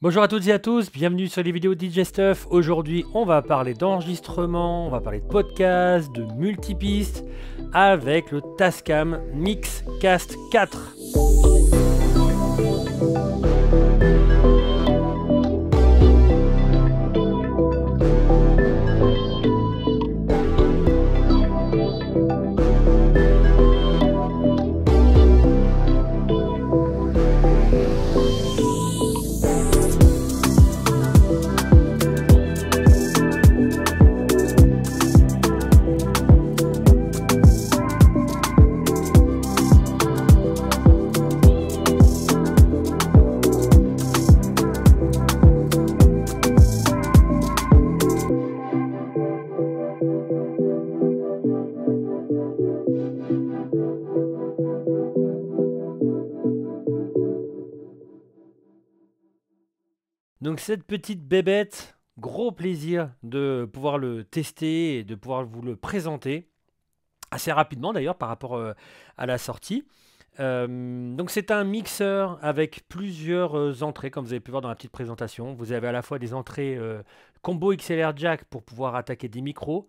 Bonjour à toutes et à tous, bienvenue sur les vidéos DJ Stuff. Aujourd'hui, on va parler d'enregistrement, on va parler de podcast, de multipistes avec le Tascam Mixcast 4. Donc cette petite bébête, gros plaisir de pouvoir le tester et de pouvoir vous le présenter assez rapidement d'ailleurs par rapport à la sortie. Donc c'est un mixeur avec plusieurs entrées comme vous avez pu voir dans la petite présentation. Vous avez à la fois des entrées combo XLR jack pour pouvoir attaquer des micros,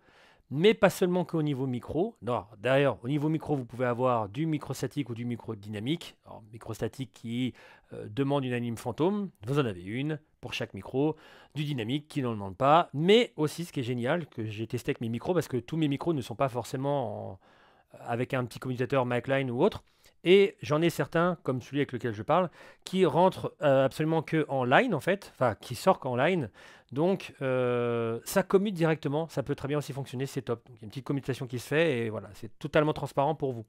mais pas seulement qu'au niveau micro. D'ailleurs, au niveau micro, vous pouvez avoir du micro statique ou du micro dynamique. Alors, micro statique qui demande une anime fantôme, vous en avez une pour chaque micro. Du dynamique qui n'en demande pas. Mais aussi, ce qui est génial, que j'ai testé avec mes micros, parce que tous mes micros ne sont pas forcément avec un petit commutateur MacLine ou autre. Et j'en ai certains, comme celui avec lequel je parle, qui rentrent absolument que en line en fait, enfin qui sortent qu'en line. Donc ça commute directement, ça peut très bien aussi fonctionner, c'est top. Donc il y a une petite commutation qui se fait et voilà, c'est totalement transparent pour vous.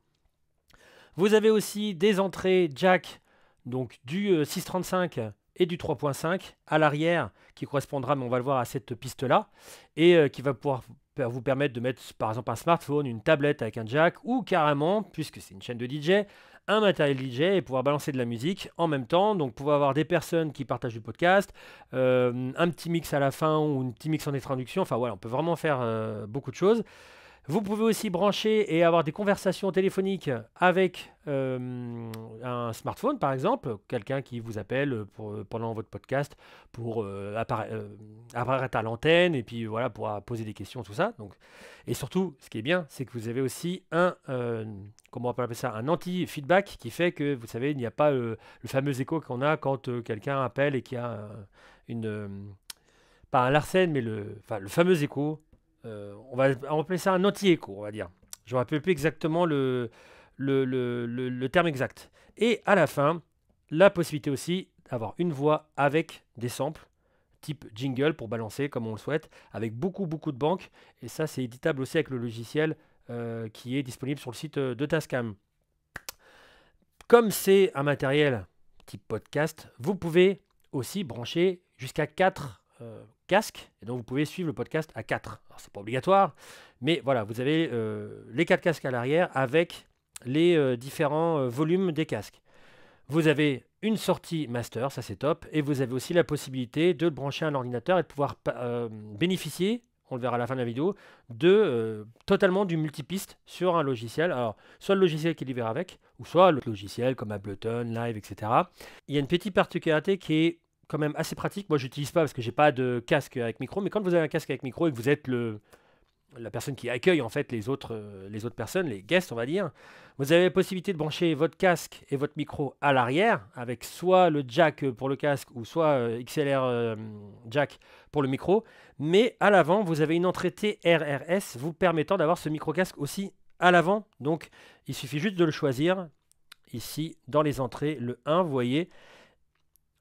Vous avez aussi des entrées jack, donc du 635 et du 3.5 à l'arrière, qui correspondra, mais on va le voir, à cette piste-là, et qui va pouvoir vous permettre de mettre par exemple un smartphone, une tablette avec un jack, ou carrément, puisque c'est une chaîne de DJ, un matériel DJ et pouvoir balancer de la musique en même temps. Donc pouvoir avoir des personnes qui partagent du podcast, un petit mix à la fin ou un petit mix en introduction. Enfin voilà, on peut vraiment faire beaucoup de choses. Vous pouvez aussi brancher et avoir des conversations téléphoniques avec un smartphone, par exemple, quelqu'un qui vous appelle pendant votre podcast pour apparaître à l'antenne et puis voilà, pour poser des questions, tout ça. Donc, et surtout, ce qui est bien, c'est que vous avez aussi comment on peut appeler ça, un anti-feedback qui fait que, vous savez, il n'y a pas le fameux écho qu'on a quand quelqu'un appelle et qu'il y a pas un Larsen, mais le fameux écho. On va appeler ça un anti-écho, on va dire. Je ne me rappelle plus exactement le terme exact. Et à la fin, la possibilité aussi d'avoir une voix avec des samples, type jingle pour balancer comme on le souhaite, avec beaucoup de banques. Et ça, c'est éditable aussi avec le logiciel qui est disponible sur le site de Tascam. Comme c'est un matériel type podcast, vous pouvez aussi brancher jusqu'à 4 casques, et donc vous pouvez suivre le podcast à 4. Alors c'est pas obligatoire, mais voilà, vous avez les 4 casques à l'arrière avec les différents volumes des casques. Vous avez une sortie master, ça c'est top, et vous avez aussi la possibilité de le brancher à un ordinateur et de pouvoir bénéficier, on le verra à la fin de la vidéo, de totalement du multipiste sur un logiciel. Alors, soit le logiciel qui est livré avec, ou soit le logiciel comme Ableton, Live, etc. Il y a une petite particularité qui est quand même assez pratique. Moi, j'utilise pas parce que j'ai pas de casque avec micro, mais quand vous avez un casque avec micro et que vous êtes la personne qui accueille en fait les autres personnes, les guests, on va dire, vous avez la possibilité de brancher votre casque et votre micro à l'arrière avec soit le jack pour le casque ou soit XLR jack pour le micro, mais à l'avant, vous avez une entrée TRRS vous permettant d'avoir ce micro-casque aussi à l'avant. Donc, il suffit juste de le choisir ici dans les entrées, le 1, vous voyez.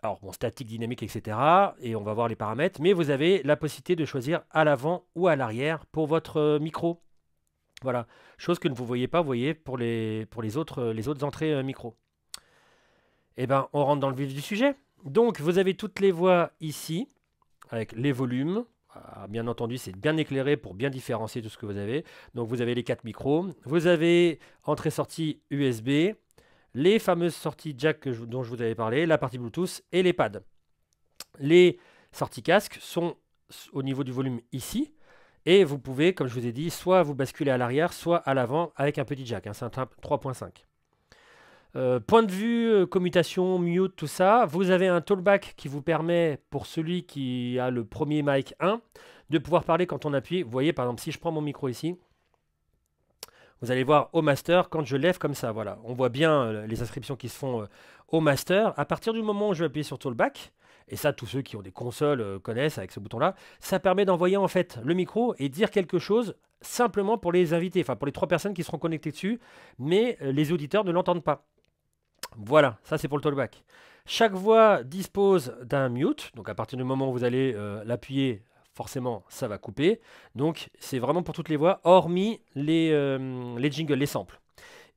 Alors, bon, statique, dynamique, etc. Et on va voir les paramètres. Mais vous avez la possibilité de choisir à l'avant ou à l'arrière pour votre micro. Voilà. Chose que vous ne voyez pas, vous voyez, pour les autres entrées micro. Eh bien, on rentre dans le vif du sujet. Donc, vous avez toutes les voix ici, avec les volumes. Bien entendu, c'est bien éclairé pour bien différencier tout ce que vous avez. Donc, vous avez les 4 micros. Vous avez entrée-sortie USB. Les fameuses sorties jack dont je vous avais parlé, la partie Bluetooth et les pads. Les sorties casque sont au niveau du volume ici. Et vous pouvez, comme je vous ai dit, soit vous basculer à l'arrière, soit à l'avant avec un petit jack. C'est un 3.5. Point de vue, commutation, mute, tout ça, vous avez un talkback qui vous permet, pour celui qui a le premier mic 1, de pouvoir parler quand on appuie. Vous voyez, par exemple, si je prends mon micro ici, vous allez voir au master, quand je lève comme ça, voilà. On voit bien les inscriptions qui se font au master. À partir du moment où je vais appuyer sur talkback, et ça, tous ceux qui ont des consoles connaissent avec ce bouton-là, ça permet d'envoyer en fait le micro et dire quelque chose simplement pour les invités, enfin pour les 3 personnes qui seront connectées dessus, mais les auditeurs ne l'entendent pas. Voilà, ça c'est pour le talkback. Chaque voix dispose d'un mute, donc à partir du moment où vous allez l'appuyer, forcément ça va couper. Donc c'est vraiment pour toutes les voix, hormis les jingles, les samples.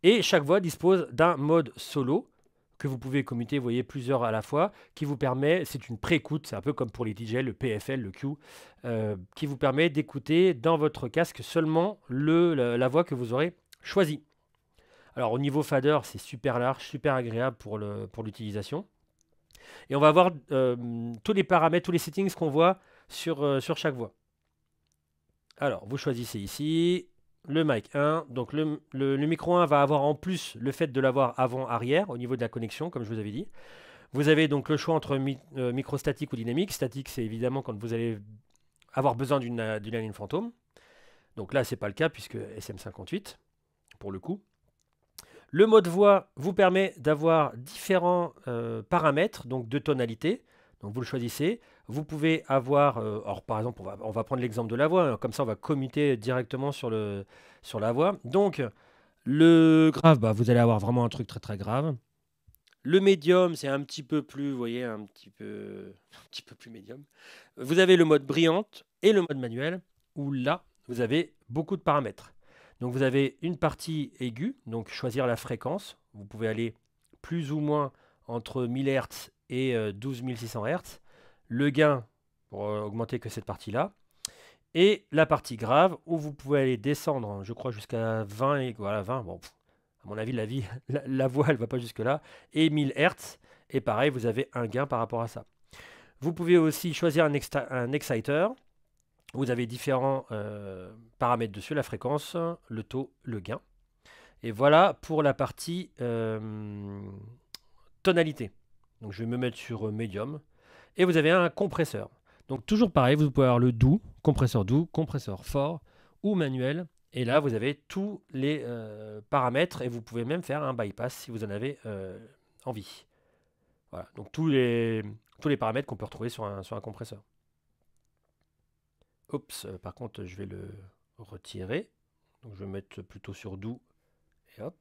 Et chaque voix dispose d'un mode solo, que vous pouvez commuter, vous voyez, plusieurs à la fois, qui vous permet, c'est une pré-écoute, c'est un peu comme pour les DJ, le PFL, le Q, qui vous permet d'écouter dans votre casque seulement la voix que vous aurez choisie. Alors au niveau fader, c'est super large, super agréable pour l'utilisation. Et on va voir tous les paramètres, tous les settings qu'on voit sur chaque voix. Alors vous choisissez ici le mic 1. Donc le micro 1 va avoir en plus le fait de l'avoir avant-arrière au niveau de la connexion, comme je vous avais dit. Vous avez donc le choix entre micro statique ou dynamique. Statique, c'est évidemment quand vous allez avoir besoin d'une ligne fantôme. Donc là, ce n'est pas le cas puisque SM58, pour le coup. Le mode voix vous permet d'avoir différents paramètres, donc de tonalité. Donc vous le choisissez. Vous pouvez avoir, alors par exemple, on va prendre l'exemple de la voix, hein, comme ça on va commuter directement sur la voix. Donc le grave, bah, vous allez avoir vraiment un truc très très grave. Le médium, c'est un petit peu plus, vous voyez, un petit peu plus médium. Vous avez le mode brillante et le mode manuel, où là, vous avez beaucoup de paramètres. Donc vous avez une partie aiguë, donc choisir la fréquence. Vous pouvez aller plus ou moins entre 1000 Hz et 12600 Hz. Le gain, pour augmenter que cette partie-là. Et la partie grave, où vous pouvez aller descendre, je crois, jusqu'à 20. Et voilà, 20. Bon, à mon avis, la voix, elle ne va pas jusque-là. Et 1000 Hz. Et pareil, vous avez un gain par rapport à ça. Vous pouvez aussi choisir un exciter. Vous avez différents paramètres dessus, la fréquence, le taux, le gain. Et voilà pour la partie tonalité. Donc je vais me mettre sur médium. Et vous avez un compresseur. Donc toujours pareil, vous pouvez avoir le doux, compresseur fort ou manuel. Et là, vous avez tous les paramètres et vous pouvez même faire un bypass si vous en avez envie. Voilà, donc tous les paramètres qu'on peut retrouver sur un compresseur. Oups, par contre, je vais le retirer. Donc, je vais mettre plutôt sur doux. Et hop.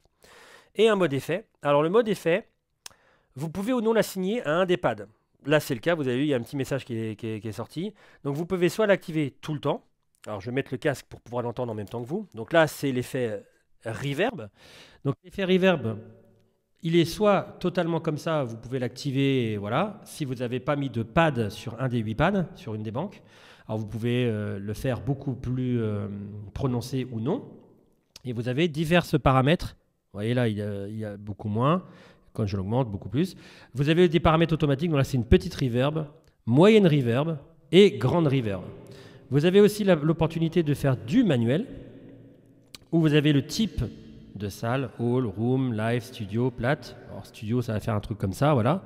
Et un mode effet. Alors, le mode effet, vous pouvez ou non l'assigner à un des pads. Là, c'est le cas. Vous avez vu, il y a un petit message qui est sorti. Donc, vous pouvez soit l'activer tout le temps. Alors, je vais mettre le casque pour pouvoir l'entendre en même temps que vous. Donc là, c'est l'effet reverb. Donc, l'effet reverb, il est soit totalement comme ça, vous pouvez l'activer, voilà, si vous n'avez pas mis de pad sur un des 8 pads, sur une des banques. Alors vous pouvez le faire beaucoup plus prononcé ou non. Et vous avez divers paramètres. Vous voyez là, il y a beaucoup moins. Quand je l'augmente, beaucoup plus. Vous avez des paramètres automatiques. Donc là, c'est une petite reverb, moyenne reverb et grande reverb. Vous avez aussi l'opportunité de faire du manuel, où vous avez le type de salle, hall, room, live, studio, plate. Alors studio, ça va faire un truc comme ça, voilà.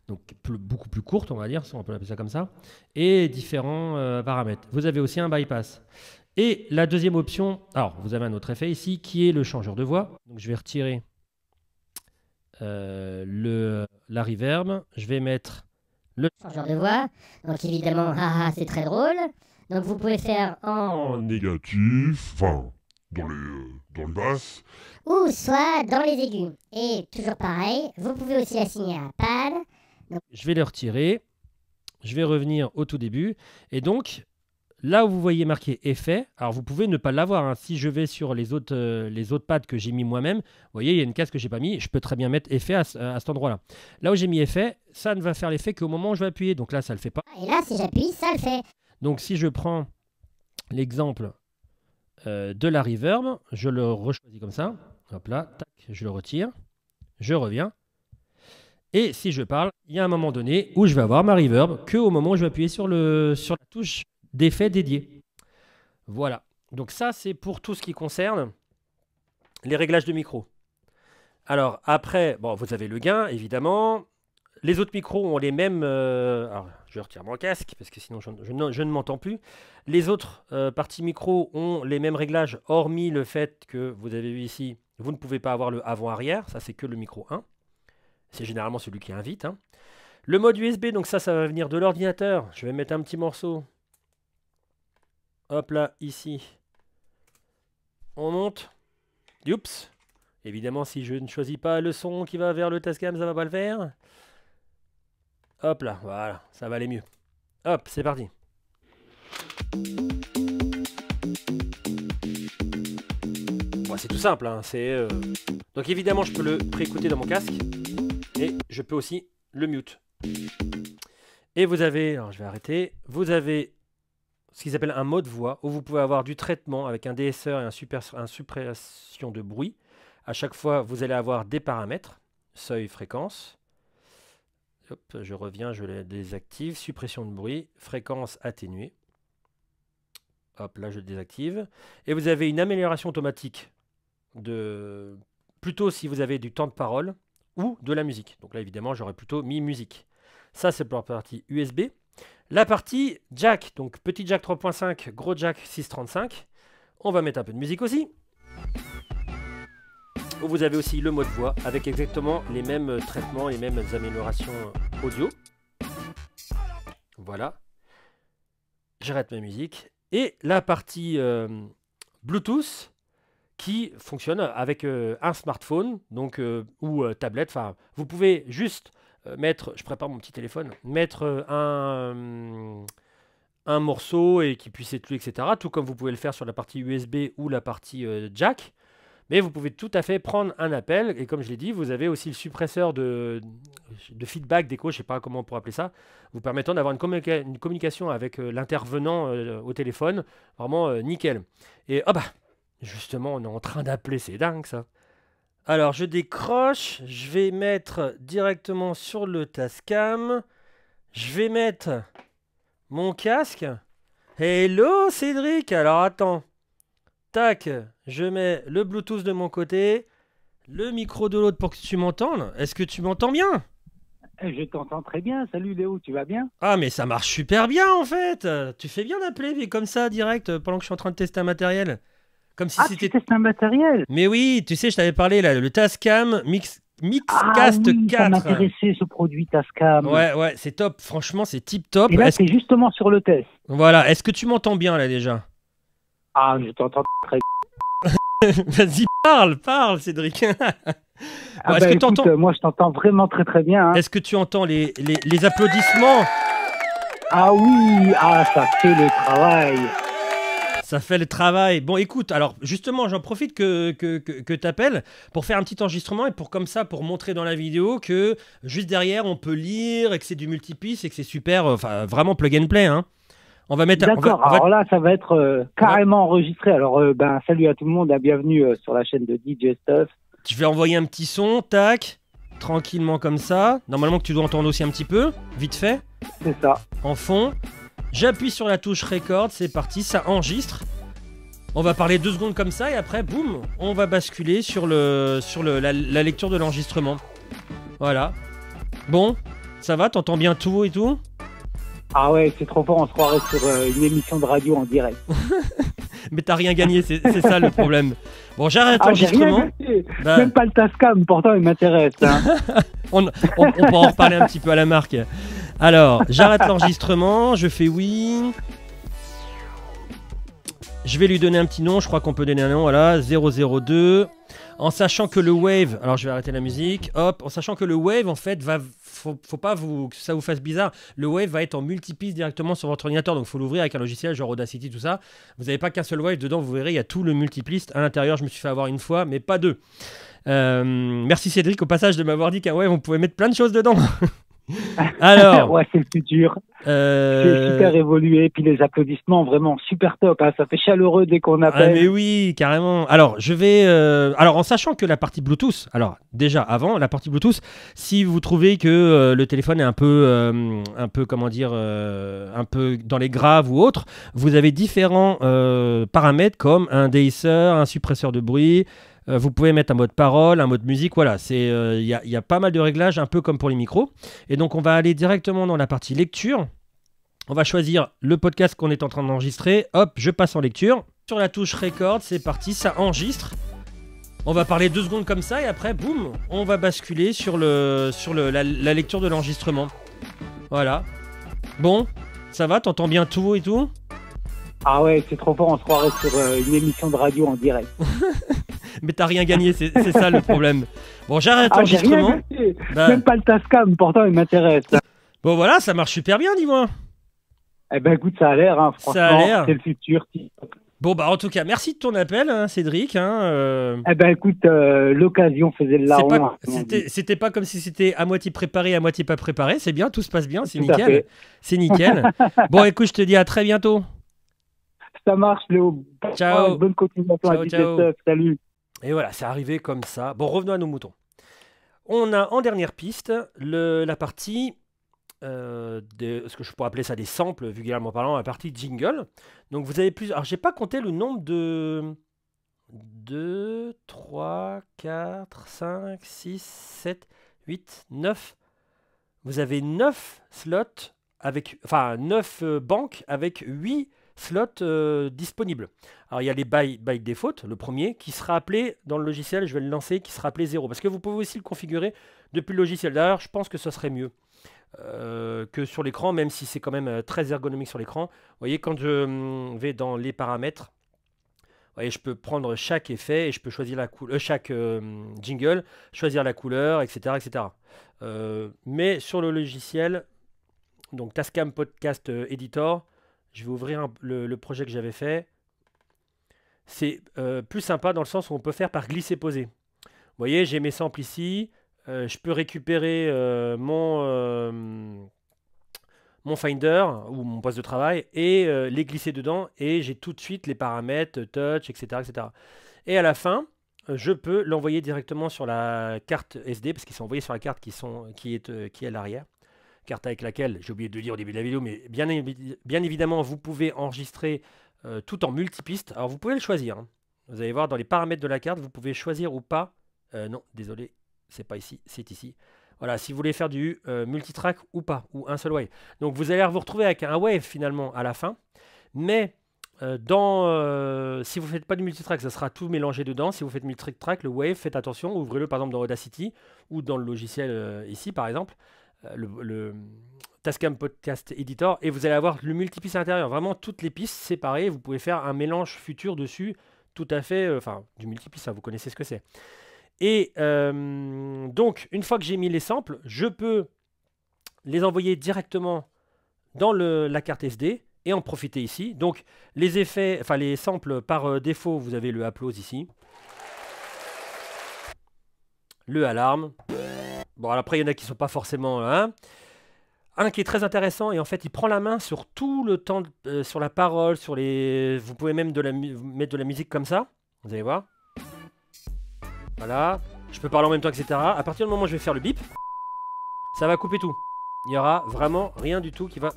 Donc beaucoup plus courte, on va dire, on peut l'appeler ça comme ça. Et différents paramètres. Vous avez aussi un bypass. Et la deuxième option, alors vous avez un autre effet ici, qui est le changeur de voix. Donc je vais retirer la reverb. Je vais mettre le changeur de voix. Donc évidemment, c'est très drôle. Donc vous pouvez faire en négatif, enfin, dans les basses. Ou soit dans les aigus. Et toujours pareil, vous pouvez aussi assigner un pad. Donc, je vais le retirer. Je vais revenir au tout début. Et donc, là où vous voyez marqué effet, alors vous pouvez ne pas l'avoir. Hein. Si je vais sur les autres pads que j'ai mis moi-même, vous voyez, il y a une case que je n'ai pas mis. Je peux très bien mettre effet à cet endroit-là. Là où j'ai mis effet, ça ne va faire l'effet qu'au moment où je vais appuyer. Donc là, ça ne le fait pas. Et là, si j'appuie, ça le fait. Donc si je prends l'exemple de la reverb, je le rechoisis comme ça. Hop là, tac, je le retire. Je reviens. Et si je parle, il y a un moment donné où je vais avoir ma reverb qu'au moment où je vais appuyer sur la touche d'effet dédié. Voilà. Donc ça, c'est pour tout ce qui concerne les réglages de micro. Alors après, bon, vous avez le gain, évidemment. Les autres micros ont les mêmes... alors, je retire mon casque, parce que sinon je ne m'entends plus. Les autres parties micro ont les mêmes réglages, hormis le fait que, vous avez vu ici, vous ne pouvez pas avoir le avant-arrière. Ça, c'est que le micro 1. C'est généralement celui qui invite. Hein. Le mode USB, donc ça va venir de l'ordinateur. Je vais mettre un petit morceau. Hop là, ici. On monte. Oups. Évidemment, si je ne choisis pas le son qui va vers le Tascam, ça va pas le faire. Hop là, voilà, ça va aller mieux. Hop, c'est parti. Bon, c'est tout simple, hein, donc évidemment, je peux le préécouter dans mon casque. Et je peux aussi le mute. Et vous avez, alors je vais arrêter, vous avez ce qu'ils appellent un mode voix, où vous pouvez avoir du traitement avec un DSR et un suppression de bruit. À chaque fois, vous allez avoir des paramètres, seuil, fréquence. Hop, je reviens, je les désactive. Suppression de bruit, fréquence atténuée. Hop, là je désactive. Et vous avez une amélioration automatique de... Plutôt si vous avez du temps de parole ou de la musique. Donc là évidemment j'aurais plutôt mis musique. Ça c'est pour la partie USB. La partie jack, donc petit jack 3.5, gros jack 6.35. On va mettre un peu de musique aussi. Vous avez aussi le mode voix avec exactement les mêmes traitements, les mêmes améliorations audio. Voilà. J'arrête ma musique. Et la partie Bluetooth qui fonctionne avec un smartphone donc, ou tablette. Enfin, vous pouvez juste mettre, je prépare mon petit téléphone, mettre un morceau et qui puisse être lu, etc. Tout comme vous pouvez le faire sur la partie USB ou la partie jack. Mais vous pouvez tout à fait prendre un appel, et comme je l'ai dit, vous avez aussi le suppresseur de feedback, d'écho, je ne sais pas comment on pourrait appeler ça, vous permettant d'avoir une communication avec l'intervenant au téléphone, vraiment nickel. Et oh bah, justement, on est en train d'appeler, c'est dingue ça. Alors, je décroche, je vais mettre directement sur le Tascam, je vais mettre mon casque. Hello Cédric, alors attends. Tac, je mets le Bluetooth de mon côté, le micro de l'autre pour que tu m'entendes. Est-ce que tu m'entends bien? Je t'entends très bien. Salut Léo, tu vas bien? Ah mais ça marche super bien en fait. Tu fais bien d'appeler comme ça direct pendant que je suis en train de tester un matériel. Comme si c'était... tu testes un matériel? Mais oui, tu sais, je t'avais parlé là, le Tascam Mixcast oui, 4. Ça m'intéressait ce produit Tascam. Ouais, c'est top. Franchement, c'est tip top. Et là, c'est justement sur le test. Voilà, est-ce que tu m'entends bien là déjà? Ah, je t'entends très bien. Vas-y, parle, Cédric. Bon, est-ce que écoute, moi, je t'entends vraiment très très bien. Hein. Est-ce que tu entends les applaudissements? Ah oui, ça fait le travail. Ça fait le travail. Bon, écoute, alors justement, j'en profite que tu appelles pour faire un petit enregistrement et pour comme ça, pour montrer dans la vidéo que juste derrière, on peut lire et que c'est du multipiste et que c'est super, enfin vraiment plug and play. Hein. On va mettre. D'accord. Alors là, ça va être carrément enregistré. Alors, salut à tout le monde, bienvenue sur la chaîne de DJ Stuff. Je vais envoyer un petit son, tac, tranquillement comme ça. Normalement que tu dois entendre aussi un petit peu, vite fait. C'est ça. En fond. J'appuie sur la touche record, c'est parti, ça enregistre. On va parler 2 secondes comme ça et après, boum, on va basculer sur la lecture de l'enregistrement. Voilà. Bon, ça va, t'entends bien tout et tout? Ah ouais, c'est trop fort, on se croirait sur une émission de radio en direct. Mais t'as rien gagné, c'est ça le problème. Bon, j'arrête l'enregistrement. Même pas le Tascam, pourtant il m'intéresse. Hein. on pourra en reparler un petit peu à la marque. Alors, j'arrête l'enregistrement, je fais oui. Je vais lui donner un petit nom, je crois qu'on peut donner un nom, voilà, 002. En sachant que le wave, alors je vais arrêter la musique, hop, en sachant que le wave en fait faut pas que ça vous fasse bizarre, le wave va être en multipiste directement sur votre ordinateur, donc il faut l'ouvrir avec un logiciel genre Audacity, tout ça. Vous n'avez pas qu'un seul wave dedans, vous verrez, il y a tout le multipiste à l'intérieur, je me suis fait avoir une fois, mais pas 2. Merci Cédric au passage de m'avoir dit qu'un wave on pouvait mettre plein de choses dedans. Alors, ouais, c'est le futur. C'est super évolué. Puis les applaudissements, vraiment super top. Hein. Ça fait chaleureux dès qu'on appelle. Ah mais oui, carrément. Alors, je vais. Alors, en sachant que la partie Bluetooth. Alors, déjà avant la partie Bluetooth, si vous trouvez que le téléphone est un peu, comment dire, un peu dans les graves ou autre, vous avez différents paramètres comme un deesser, un suppresseur de bruit. Vous pouvez mettre un mode parole, un mode musique, voilà. Il y a pas mal de réglages, un peu comme pour les micros. Et donc, on va aller directement dans la partie lecture. On va choisir le podcast qu'on est en train d'enregistrer. Hop, je passe en lecture. Sur la touche record, c'est parti, ça enregistre. On va parler 2 secondes comme ça et après, boum, on va basculer sur la lecture de l'enregistrement. Voilà. Bon, ça va, t'entends bien tout et tout? Ah ouais, c'est trop fort, on se croirait sur une émission de radio en direct. Mais t'as rien gagné, c'est ça le problème. Bon, j'arrête J'ai rien l'enregistrement. gagné. Bah, Même pas le Tascam, pourtant il m'intéresse. bon voilà, ça marche super bien, dis-moi. Eh ben écoute, ça a l'air, hein, Ça a l'air. franchement, c'est le futur. Bon bah en tout cas, merci de ton appel, hein, Cédric. Eh ben écoute, l'occasion faisait le larron. hein, C'était pas comme si c'était à moitié préparé, à moitié pas préparé. C'est bien, tout se passe bien, c'est Tout à nickel. fait. C'est nickel. Bon écoute, je te dis à très bientôt. Ça marche, Léo. Ciao. Bonne continuation Ciao, à ciao. 17h. Salut. Et voilà, c'est arrivé comme ça. Bon, revenons à nos moutons. On a en dernière piste la partie, ce que je pourrais appeler ça des samples, vulgairement parlant, la partie jingle. Donc vous avez plus. Alors j'ai pas compté le nombre de 2, 3, 4, 5, 6, 7, 8, 9. Vous avez 9 slots avec. Enfin, 9 banques avec 8 slots disponibles. Alors il y a les by default, le premier, qui sera appelé dans le logiciel, je vais le lancer, qui sera appelé 0. Parce que vous pouvez aussi le configurer depuis le logiciel. D'ailleurs, je pense que ce serait mieux que sur l'écran, même si c'est quand même très ergonomique sur l'écran. Vous voyez, quand je vais dans les paramètres, vous voyez, je peux prendre chaque effet et je peux choisir la couleur, chaque jingle, choisir la couleur, etc. etc. Mais sur le logiciel, donc Tascam Podcast Editor, je vais ouvrir le projet que j'avais fait. C'est plus sympa dans le sens où on peut faire par glisser-poser. Vous voyez, j'ai mes samples ici. Je peux récupérer mon Finder ou mon poste de travail et les glisser dedans. Et j'ai tout de suite les paramètres, touch, etc. etc. Et à la fin, je peux l'envoyer directement sur la carte SD parce qu'ils sont envoyés sur la carte qui est à l'arrière. Carte avec laquelle, j'ai oublié de le dire au début de la vidéo, mais bien évidemment, vous pouvez enregistrer tout en multipiste. Alors, vous pouvez le choisir. Hein. Vous allez voir dans les paramètres de la carte, vous pouvez choisir ou pas. Non, désolé, c'est pas ici, c'est ici. Voilà, si vous voulez faire du multitrack ou pas, ou un seul wave. Donc, vous allez vous retrouver avec un wave finalement à la fin. Mais si vous ne faites pas du multitrack, ça sera tout mélangé dedans. Si vous faites multitrack, le wave, faites attention, ouvrez-le par exemple dans Audacity ou dans le logiciel ici par exemple. Le Tascam Podcast Editor et vous allez avoir le multipiste à l'intérieur, vraiment toutes les pistes séparées, vous pouvez faire un mélange futur dessus, tout à fait, enfin du multipiste, hein, vous connaissez ce que c'est. Et donc une fois que j'ai mis les samples, je peux les envoyer directement dans la carte SD et en profiter ici. Donc les effets, enfin les samples par défaut, vous avez le applause ici, le alarme. Bon, après, il y en a qui ne sont pas forcément... Hein. Un qui est très intéressant, et en fait, il prend la main sur tout le temps, sur la parole, sur les... Vous pouvez même mettre de la musique comme ça. Vous allez voir. Voilà. Je peux parler en même temps, etc. À partir du moment où je vais faire le bip, ça va couper tout. Il n'y aura vraiment rien du tout qui va...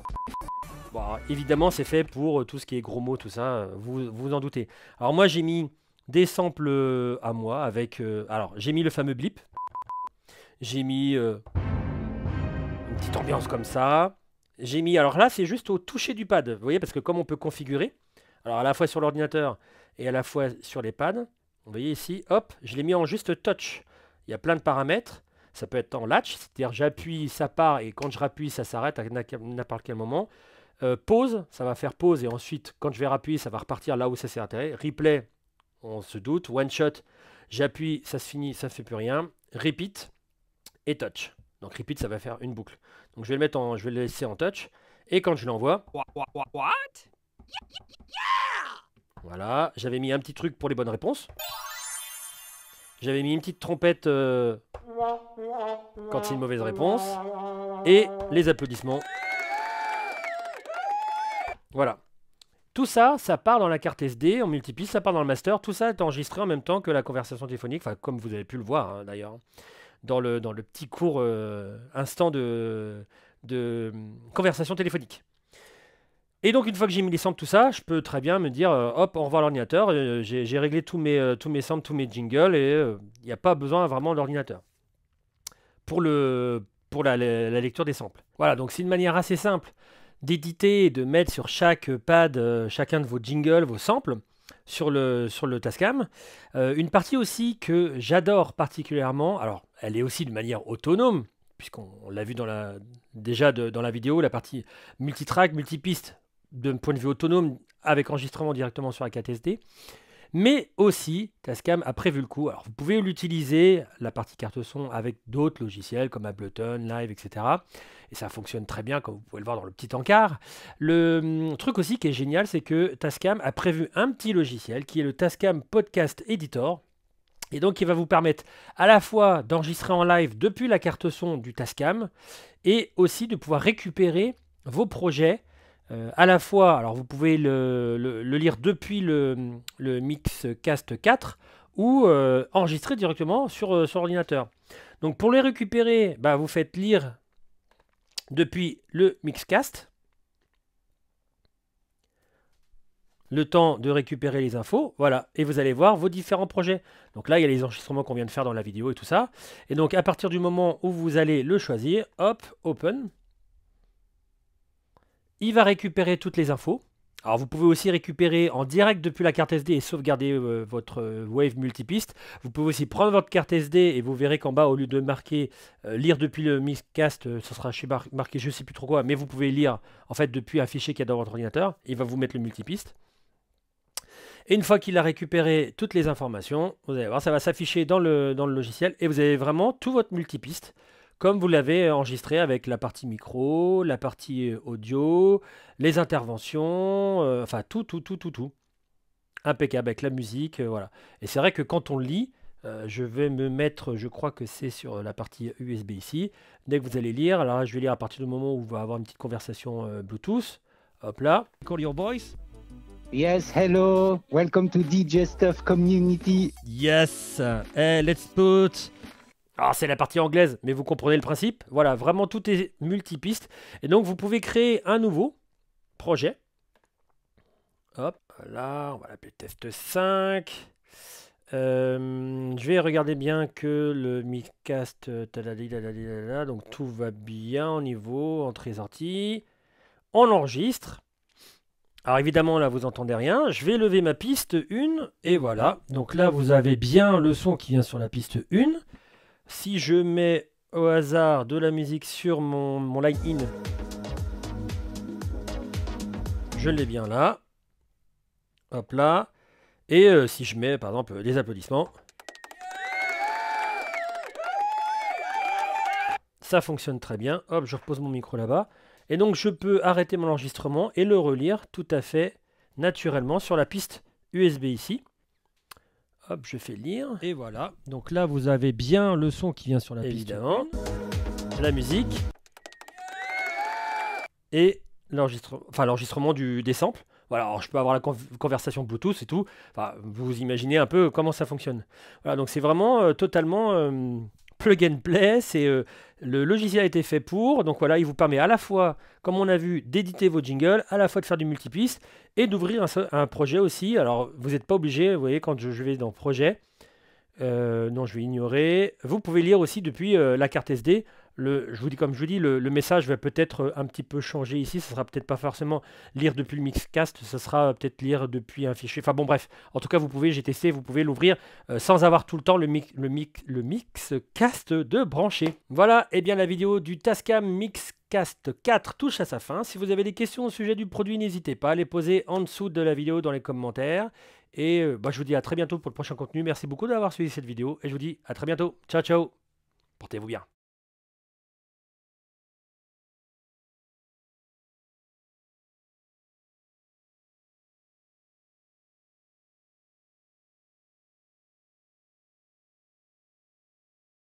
Bon, évidemment, c'est fait pour tout ce qui est gros mots, tout ça. Vous en doutez. Alors moi, j'ai mis des samples à moi avec... alors, j'ai mis le fameux blip. J'ai mis une petite ambiance comme ça. J'ai mis, alors là c'est juste au toucher du pad, vous voyez, parce que comme on peut configurer, alors à la fois sur l'ordinateur et à la fois sur les pads, vous voyez ici, hop, je l'ai mis en juste touch. Il y a plein de paramètres, ça peut être en latch, c'est-à-dire j'appuie, ça part, et quand je rappuie, ça s'arrête à n'importe quel moment. Pause, ça va faire pause, et ensuite, quand je vais rappuyer, ça va repartir là où ça s'est arrêté. Replay, on se doute. One shot, j'appuie, ça se finit, ça ne fait plus rien. Repeat. Et touch. Donc repeat, ça va faire une boucle. Donc je vais le laisser en touch. Et quand je l'envoie, voilà, j'avais mis un petit truc pour les bonnes réponses. J'avais mis une petite trompette quand c'est une mauvaise réponse. Et les applaudissements. Voilà. Tout ça, ça part dans la carte SD en multipiste, ça part dans le master. Tout ça est enregistré en même temps que la conversation téléphonique. Enfin, comme vous avez pu le voir hein, d'ailleurs. Dans le petit court instant de conversation téléphonique. Et donc, une fois que j'ai mis les samples, tout ça, je peux très bien me dire, hop, on revoit l'ordinateur, j'ai réglé tous mes samples, tous mes jingles, et il n'y a pas besoin vraiment d'ordinateur pour la lecture des samples. Voilà, donc c'est une manière assez simple d'éditer et de mettre sur chaque pad chacun de vos jingles, vos samples, sur le Tascam. Une partie aussi que j'adore particulièrement, alors elle est aussi de manière autonome, puisqu'on l'a vu déjà dans la vidéo, la partie multitrack, multipiste, d'un point de vue autonome, avec enregistrement directement sur la carte SD. Mais aussi, Tascam a prévu le coup. Alors, vous pouvez l'utiliser, la partie carte son, avec d'autres logiciels comme Ableton, Live, etc. Et ça fonctionne très bien, comme vous pouvez le voir dans le petit encart. Le truc aussi qui est génial, c'est que Tascam a prévu un petit logiciel qui est le Tascam Podcast Editor. Et donc, il va vous permettre à la fois d'enregistrer en live depuis la carte son du Tascam et aussi de pouvoir récupérer vos projets à la fois. Alors, vous pouvez le lire depuis le Mixcast 4 ou enregistrer directement sur ordinateur. Donc, pour les récupérer, vous faites lire depuis le Mixcast. Le temps de récupérer les infos, voilà, et vous allez voir vos différents projets. Donc là, il y a les enregistrements qu'on vient de faire dans la vidéo et tout ça. Et donc, à partir du moment où vous allez le choisir, hop, open. Il va récupérer toutes les infos. Alors, vous pouvez aussi récupérer en direct depuis la carte SD et sauvegarder votre Wave multipiste. Vous pouvez aussi prendre votre carte SD et vous verrez qu'en bas, au lieu de marquer lire depuis le Mixcast, ce sera marqué je ne sais plus trop quoi, mais vous pouvez lire en fait depuis un fichier qu'il y a dans votre ordinateur. Il va vous mettre le multipiste. Et une fois qu'il a récupéré toutes les informations, vous allez voir, ça va s'afficher dans le logiciel et vous avez vraiment tout votre multipiste comme vous l'avez enregistré avec la partie micro, la partie audio, les interventions, enfin tout. Impeccable avec la musique, voilà. Et c'est vrai que quand on lit, je vais me mettre, je crois que c'est sur la partie USB ici. Dès que vous allez lire, alors là, je vais lire à partir du moment où on va avoir une petite conversation Bluetooth. Hop là. Call your voice. Yes, hello. Welcome to DJ Stuff Community. Yes. Let's put... Alors c'est la partie anglaise, mais vous comprenez le principe. Voilà, vraiment tout est multipiste. Et donc vous pouvez créer un nouveau projet. Hop, là, on va l'appeler test 5. Je vais regarder bien que le Mixcast, donc tout va bien au niveau entrée-sortie. On enregistre. Alors évidemment, là, vous n'entendez rien. Je vais lever ma piste 1, et voilà. Donc là, vous avez bien le son qui vient sur la piste 1. Si je mets au hasard de la musique sur mon line-in, je l'ai bien là. Hop là. Et si je mets par exemple des applaudissements, ça fonctionne très bien. Hop, je repose mon micro là-bas. Et donc je peux arrêter mon enregistrement et le relire tout à fait naturellement sur la piste USB ici. Hop, je fais lire. Et voilà. Donc là, vous avez bien le son qui vient sur la piste. Évidemment. La musique. Et l'enregistrement des samples. Voilà, alors je peux avoir la conversation Bluetooth et tout. Enfin, vous imaginez un peu comment ça fonctionne. Voilà, donc c'est vraiment totalement plug and play. Le logiciel a été fait pour. Donc voilà, il vous permet à la fois, comme on a vu, d'éditer vos jingles, à la fois de faire du multipiste et d'ouvrir un projet aussi. Alors, vous n'êtes pas obligé, vous voyez, quand je vais dans projet, non, je vais ignorer. Vous pouvez lire aussi depuis la carte SD. Comme je vous dis, le message va peut-être un petit peu changer ici. Ce sera peut-être pas forcément lire depuis le Mixcast, ce sera peut-être lire depuis un fichier. Enfin bon, bref. En tout cas, j'ai testé, vous pouvez l'ouvrir sans avoir tout le temps le Mixcast de brancher. Voilà, et bien la vidéo du Tascam Mixcast 4 touche à sa fin. Si vous avez des questions au sujet du produit, n'hésitez pas à les poser en dessous de la vidéo dans les commentaires. Et je vous dis à très bientôt pour le prochain contenu. Merci beaucoup d'avoir suivi cette vidéo et je vous dis à très bientôt. Ciao, ciao. Portez-vous bien.